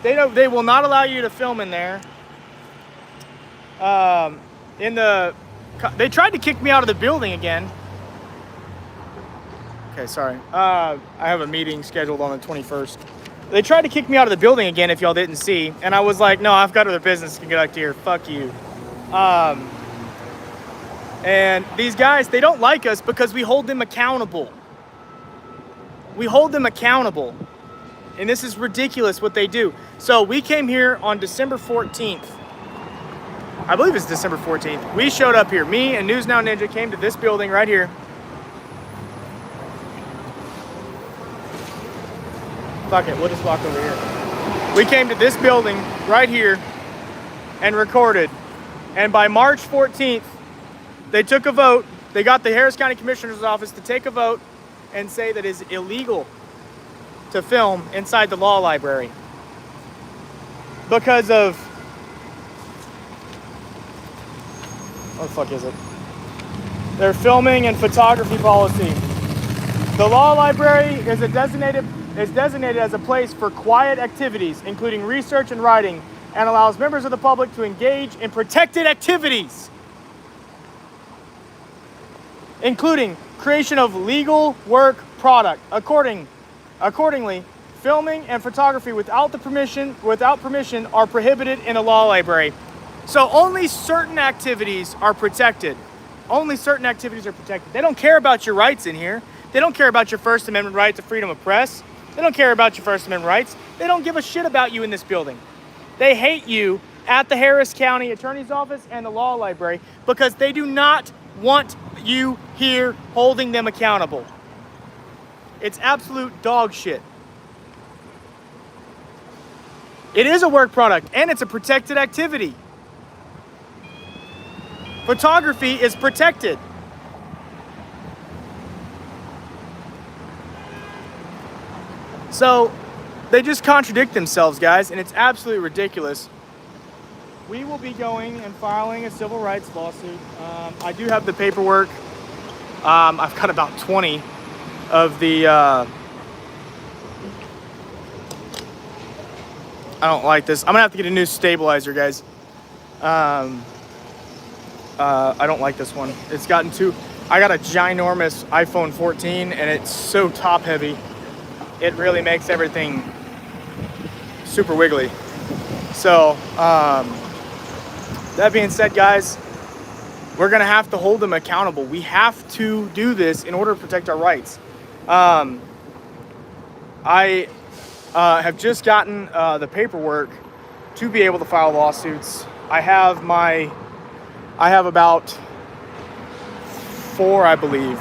they will not allow you to film in there. They tried to kick me out of the building again. Okay, sorry. I have a meeting scheduled on the 21st. They tried to kick me out of the building again, if y'all didn't see. And I was like, no, I've got other business to conduct here. Fuck you. And these guys, they don't like us because we hold them accountable. We hold them accountable. And this is ridiculous what they do. So we came here on December 14th. I believe it's December 14th. We showed up here. Me and News Now Ninja came to this building right here. Fuck it, we'll just walk over here. We came to this building right here and recorded. And by March 14th, they took a vote. They got the Harris County Commissioner's Office to take a vote and say that it's illegal to film inside the law library because of, what the fuck is it? Their filming and photography policy. The law library is designated as a place for quiet activities, including research and writing, and allows members of the public to engage in protected activities, including creation of legal work product. Accordingly, filming and photography without permission are prohibited in a law library. So only certain activities are protected. Only certain activities are protected. They don't care about your rights in here. They don't care about your First Amendment right to freedom of press. They don't care about your First Amendment rights. They don't give a shit about you in this building. They hate you at the Harris County Attorney's Office and the law library because they do not want you here holding them accountable. It's absolute dog shit. It is a work product and it's a protected activity. Photography is protected. So they just contradict themselves, guys, and it's absolutely ridiculous. We will be going and filing a civil rights lawsuit. I do have the paperwork. I've got about 20 of the... I don't like this. I'm gonna have to get a new stabilizer, guys. I don't like this one. It's gotten too... I got a ginormous iPhone 14 and it's so top heavy. It really makes everything super wiggly. So, that being said, guys, we're gonna have to hold them accountable. We have to do this in order to protect our rights. I have just gotten the paperwork to be able to file lawsuits. I have about 4, I believe.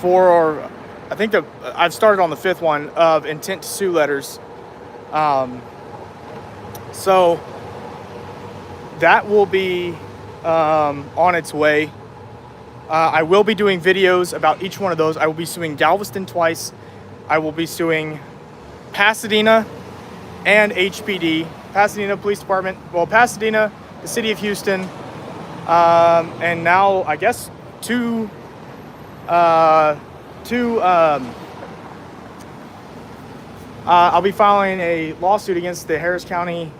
4 or I think I've started on the 5th one of intent to sue letters. So that will be on its way. I will be doing videos about each one of those. I will be suing Galveston twice. I will be suing Pasadena and HPD, Pasadena Police Department. Well, Pasadena, the city of Houston, and now I guess two. I'll be filing a lawsuit against the Harris County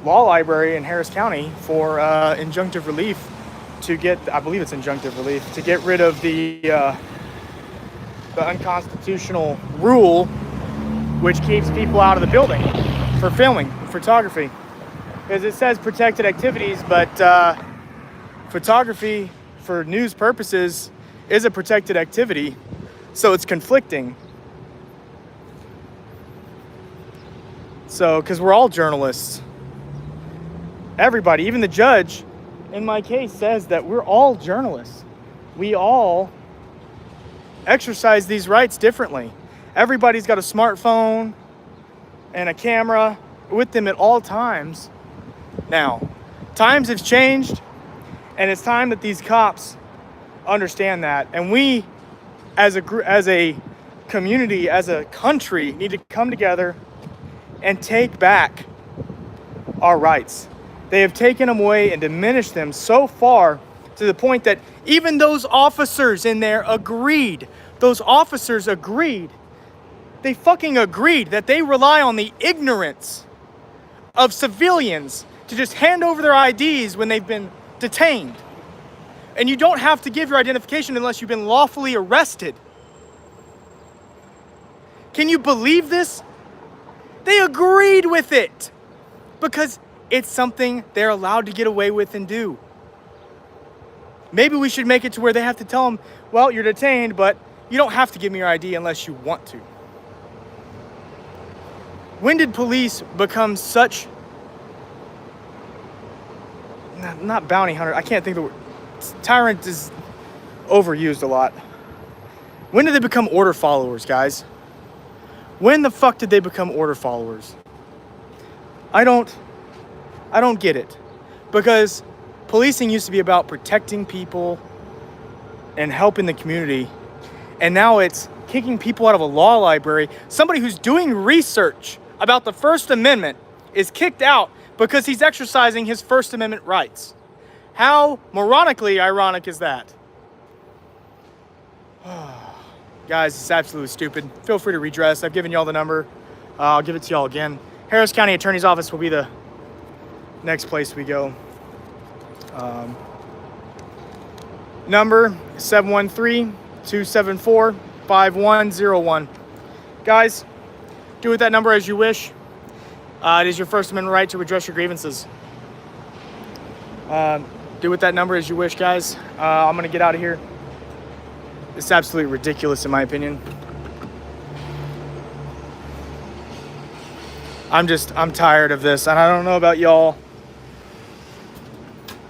Law Library in Harris County for injunctive relief to get, I believe it's injunctive relief, to get rid of the unconstitutional rule which keeps people out of the building for filming, photography. Because it says protected activities, but photography for news purposes is a protected activity, so it's conflicting. So, because we're all journalists. Everybody, even the judge in my case says that we're all journalists. We all exercise these rights differently. Everybody's got a smartphone and a camera with them at all times. Now, times have changed, and it's time that these cops understand that. And we, as a community, as a country, need to come together and take back our rights. They have taken them away and diminished them so far to the point that even those officers in there agreed. Those officers agreed. They fucking agreed that they rely on the ignorance of civilians to just hand over their IDs when they've been detained. And you don't have to give your identification unless you've been lawfully arrested. Can you believe this? They agreed with it because it's something they're allowed to get away with and do. Maybe we should make it to where they have to tell them, well, you're detained, but you don't have to give me your ID unless you want to. When did police become such, not bounty hunter, I can't think of the word, tyrant is overused a lot. When did they become order followers, guys? When the fuck did they become order followers? I don't get it. Because policing used to be about protecting people and helping the community. And now it's kicking people out of a law library. Somebody who's doing research about the First Amendment is kicked out because he's exercising his First Amendment rights. How moronically ironic is that? Guys, it's absolutely stupid. Feel free to redress. I've given y'all the number. I'll give it to y'all again. Harris County Attorney's Office will be the next place we go. Number 713-274 5101. Guys, do with that number as you wish. It is your First Amendment right to redress your grievances. Do with that number as you wish, guys. I'm gonna get out of here. It's absolutely ridiculous in my opinion. I'm tired of this, and I don't know about y'all,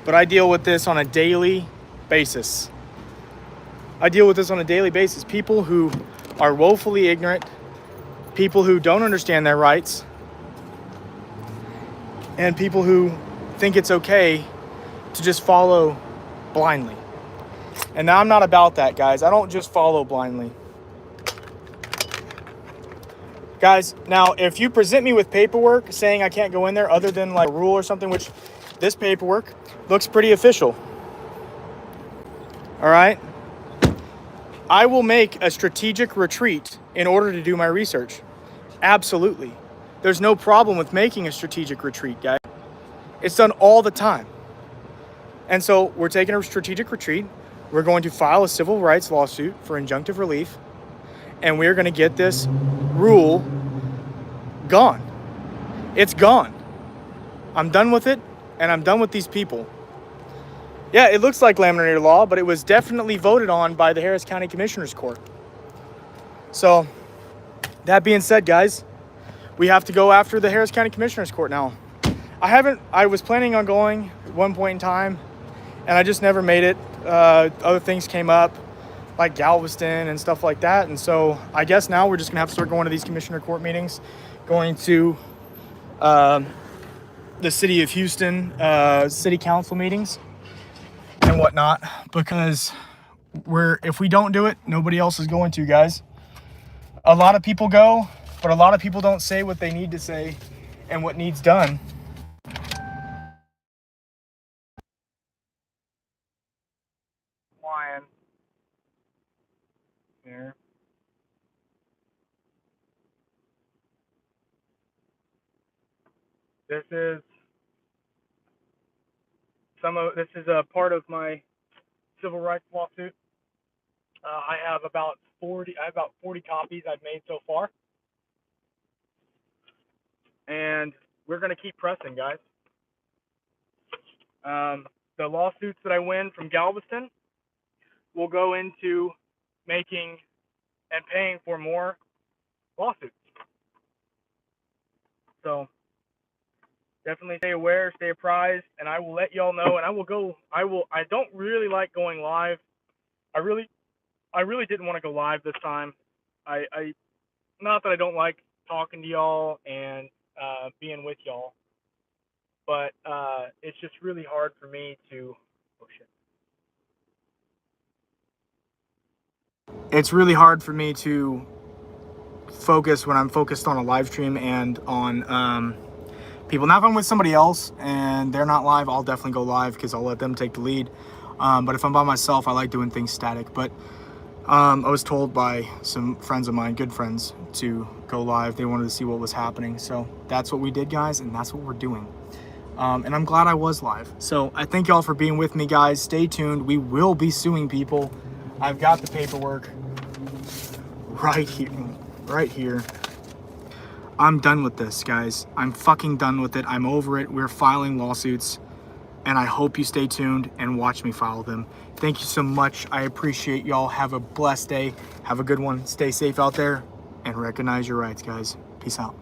but I deal with this on a daily basis. People who are woefully ignorant, people who don't understand their rights, and people who think it's okay to just follow blindly. And now I'm not about that, guys. I don't just follow blindly. Guys, now if you present me with paperwork saying I can't go in there other than like a rule or something, which this paperwork looks pretty official. All right? I will make a strategic retreat in order to do my research. Absolutely. There's no problem with making a strategic retreat, guys. It's done all the time. And so we're taking a strategic retreat. We're going to file a civil rights lawsuit for injunctive relief. And we're going to get this rule gone. It's gone. I'm done with it, and I'm done with these people. Yeah, it looks like laminated law, but it was definitely voted on by the Harris County Commissioners Court. So, that being said, guys, we have to go after the Harris County Commissioners Court now. I was planning on going at one point in time, and I just never made it. Other things came up, like Galveston and stuff like that. And so I guess now we're just gonna have to start going to these commissioner court meetings, going to the city of Houston city council meetings and whatnot, because if we don't do it, nobody else is going to, guys. A lot of people go, but a lot of people don't say what they need to say and what needs done. Lion. Here. This is a part of my civil rights lawsuit. I have about 40 copies I've made so far. And we're going to keep pressing, guys. The lawsuits that I win from Galveston will go into making and paying for more lawsuits. So definitely stay aware, stay apprised, and I will let y'all know. And I don't really like going live. I really didn't want to go live this time. Not that I don't like talking to y'all and being with y'all, but it's just really hard for me to. Oh shit. It's really hard for me to focus when I'm focused on a live stream and on people. Now if I'm with somebody else and they're not live, I'll definitely go live because I'll let them take the lead. But if I'm by myself, I like doing things static. But I was told by some friends of mine, good friends, to go live. They wanted to see what was happening. So that's what we did, guys, and that's what we're doing. And I'm glad I was live. So I thank y'all for being with me, guys. Stay tuned. We will be suing people. I've got the paperwork right here. I'm done with this, guys. I'm fucking done with it. I'm over it. We're filing lawsuits, and I hope you stay tuned and watch me file them. Thank you so much. I appreciate y'all. Have a blessed day. Have a good one. Stay safe out there and recognize your rights, guys. Peace out.